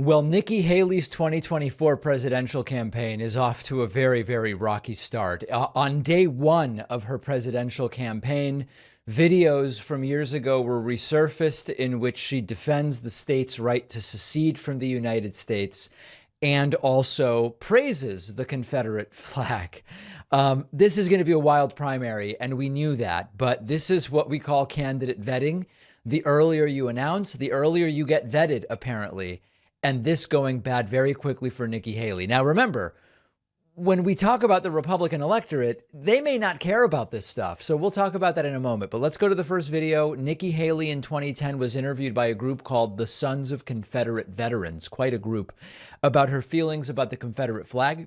Well, Nikki Haley's 2024 presidential campaign is off to a very, very rocky start. On day one of her presidential campaign, videos from years ago were resurfaced in which she defends the state's right to secede from the United States and also praises the Confederate flag. This is going to be a wild primary, and we knew that, but this is what we call candidate vetting. The earlier you announce, the earlier you get vetted, apparently. And this going bad very quickly for Nikki Haley. Now, remember, when we talk about the Republican electorate, they may not care about this stuff. So we'll talk about that in a moment. But let's go to the first video. Nikki Haley in 2010 was interviewed by a group called the Sons of Confederate Veterans, quite a group, about her feelings about the Confederate flag.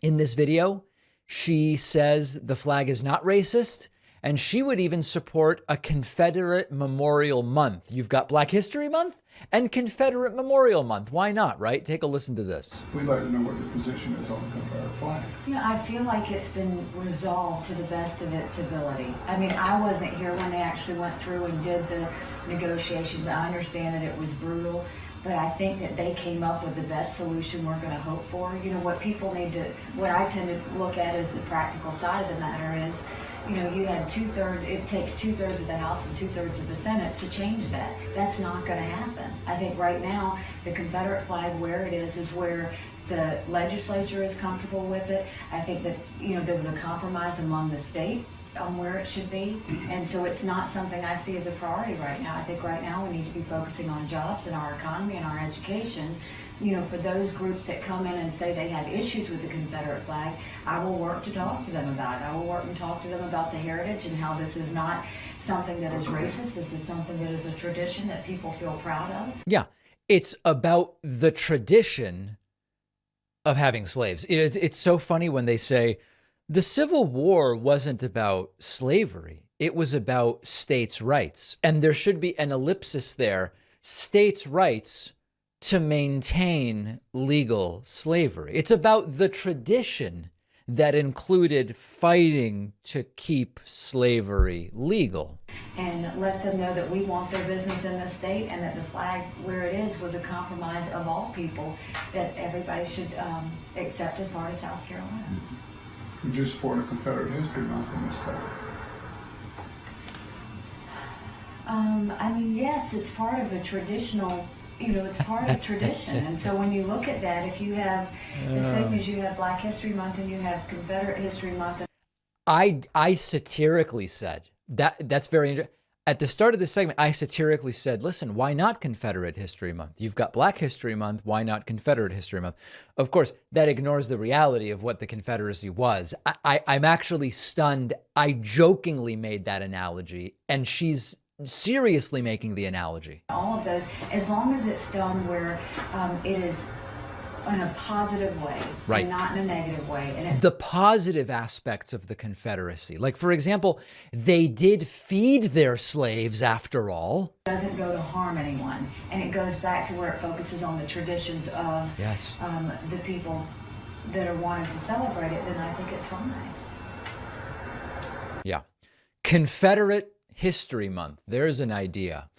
In this video, she says the flag is not racist, and she would even support a Confederate Memorial Month. You've got Black History Month and Confederate Memorial Month. Why not, right? Take a listen to this. We'd like to know what your position is on the Confederate flag. You know, I feel like it's been resolved to the best of its ability. I mean, I wasn't here when they actually went through and did the negotiations. I understand that it was brutal, but I think that they came up with the best solution we're going to hope for. You know, what people need to, what I tend to look at as the practical side of the matter is, you know, you had it takes 2/3 of the House and 2/3 of the Senate to change that. That's not going to happen. I think right now, the Confederate flag where it is where the legislature is comfortable with it. I think that, you know, there was a compromise among the state on where it should be. And so it's not something I see as a priority right now. I think right now we need to be focusing on jobs and our economy and our education. You know, for those groups that come in and say they have issues with the Confederate flag, I will work to talk to them about it. I will work and talk to them about the heritage and how this is not something that is racist. This is something that is a tradition that people feel proud of. Yeah, it's about the tradition of having slaves. It's so funny when they say the Civil War wasn't about slavery. It was about states' rights. And there should be an ellipsis there. States' rights to maintain legal slavery. It's about the tradition that included fighting to keep slavery legal. And let them know that we want their business in the state and that the flag where it is was a compromise of all people that everybody should accept as part of South Carolina. Would you support a Confederate History Month in this state? I mean, yes, it's part of a traditional, you know, it's part of tradition. And so when you look at that, if you have the same as you have Black History Month and you have Confederate History Month. I satirically said that's very interesting. At the start of this segment, I satirically said, listen, why not Confederate History Month? You've got Black History Month. Why not Confederate History Month? Of course, that ignores the reality of what the Confederacy was. I'm actually stunned. I jokingly made that analogy, and she's seriously making the analogy. All of those, as long as it's done where it is in a positive way, right, and not in a negative way. And the positive aspects of the Confederacy, like, for example, they did feed their slaves after all. It doesn't go to harm anyone, and it goes back to where it focuses on the traditions of the people that are wanting to celebrate it, then I think it's fine. Yeah. Confederate History Month. There's an idea.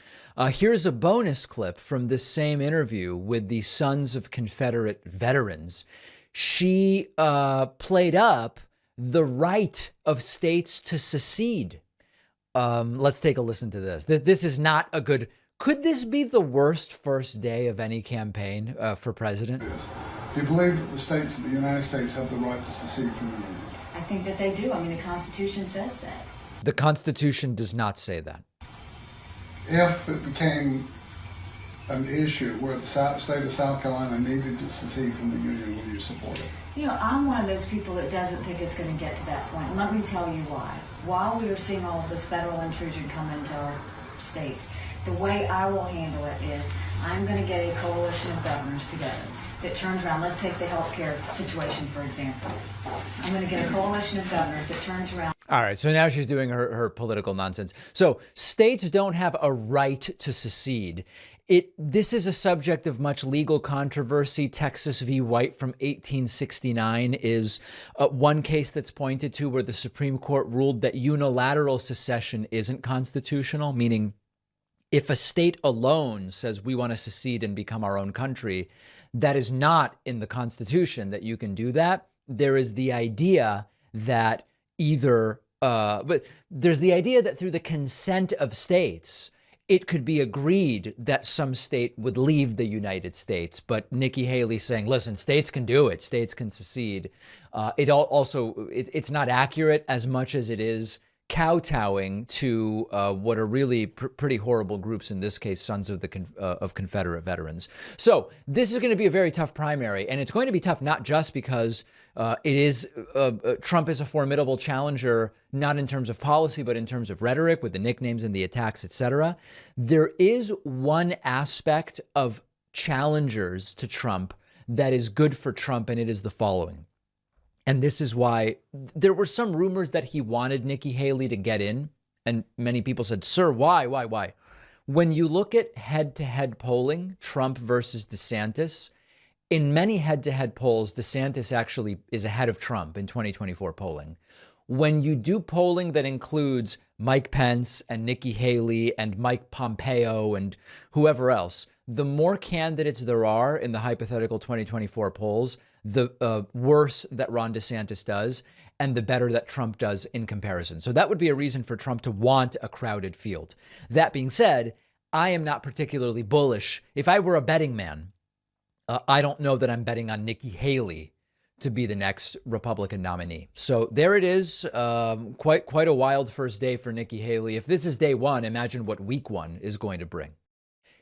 Here's a bonus clip from this same interview with the Sons of Confederate Veterans. She played up the right of states to secede. Let's take a listen to this. This is not a good... Could this be the worst first day of any campaign for president? Do you believe that the states of the United States have the right to secede from the Union? I think that they do. I mean, the Constitution says that. The Constitution does not say that. If it became an issue where the state of South Carolina needed to secede from the Union, would you support it? You know, I'm one of those people that doesn't think it's going to get to that point. And let me tell you why. While we are seeing all of this federal intrusion come into our states, the way I will handle it is I'm going to get a coalition of governors together that turns around. Let's take the healthcare situation, for example. I'm going to get a coalition of governors that turns around. All right, so now she's doing her political nonsense. So states don't have a right to secede. This is a subject of much legal controversy. Texas v. White from 1869 is one case that's pointed to where the Supreme Court ruled that unilateral secession isn't constitutional, meaning If a state alone says we want to secede and become our own country, that is not in the Constitution that you can do that. There is the idea that but there's the idea that through the consent of states, it could be agreed that some state would leave the United States. But Nikki Haley saying, listen, states can do it. States can secede. It's not accurate as much as it is kowtowing to what are really pretty horrible groups, in this case, Sons of Confederate Veterans. So this is going to be a very tough primary, and it's going to be tough not just because Trump is a formidable challenger, not in terms of policy, but in terms of rhetoric with the nicknames and the attacks, etc. There is one aspect of challengers to Trump that is good for Trump, and it is the following. And this is why there were some rumors that he wanted Nikki Haley to get in. And many people said, sir, why? When you look at head-to-head polling, Trump versus DeSantis, in many head-to-head polls, DeSantis actually is ahead of Trump in 2024 polling. When you do polling that includes Mike Pence and Nikki Haley and Mike Pompeo and whoever else, the more candidates there are in the hypothetical 2024 polls, the worse that Ron DeSantis does and the better that Trump does in comparison. So that would be a reason for Trump to want a crowded field. That being said, I am not particularly bullish. If I were a betting man, I don't know that I'm betting on Nikki Haley to be the next Republican nominee. So there it is. Quite a wild first day for Nikki Haley. If this is day one, imagine what week one is going to bring.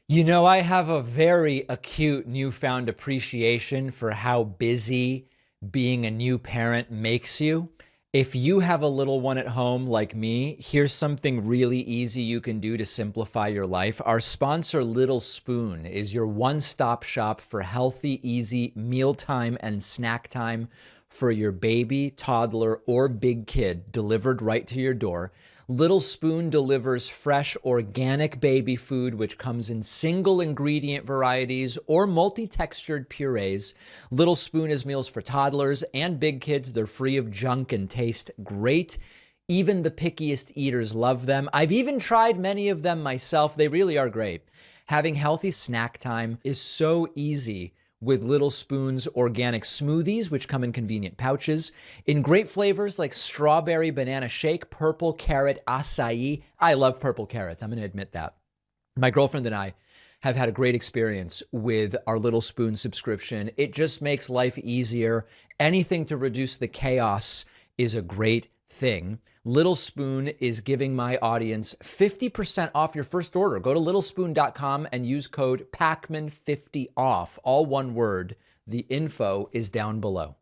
You know, I have a very acute newfound appreciation for how busy being a new parent makes you. If you have a little one at home like me, here's something really easy you can do to simplify your life. Our sponsor, Little Spoon, is your one-stop shop for healthy, easy mealtime and snack time for your baby, toddler, or big kid, delivered right to your door. Little Spoon delivers fresh, organic baby food, which comes in single ingredient varieties or multi-textured purees. Little Spoon is meals for toddlers and big kids. They're free of junk and taste great. Even the pickiest eaters love them. I've even tried many of them myself. They really are great. Having healthy snack time is so easy with Little Spoon's organic smoothies, which come in convenient pouches, in great flavors like strawberry banana shake, purple carrot acai. I love purple carrots. I'm going to admit that. My girlfriend and I have had a great experience with our Little Spoon subscription. It just makes life easier. Anything to reduce the chaos is a great thing. Little Spoon is giving my audience 50% off your first order. Go to littlespoon.com and use code PACMAN50OFF, all one word. The info is down below.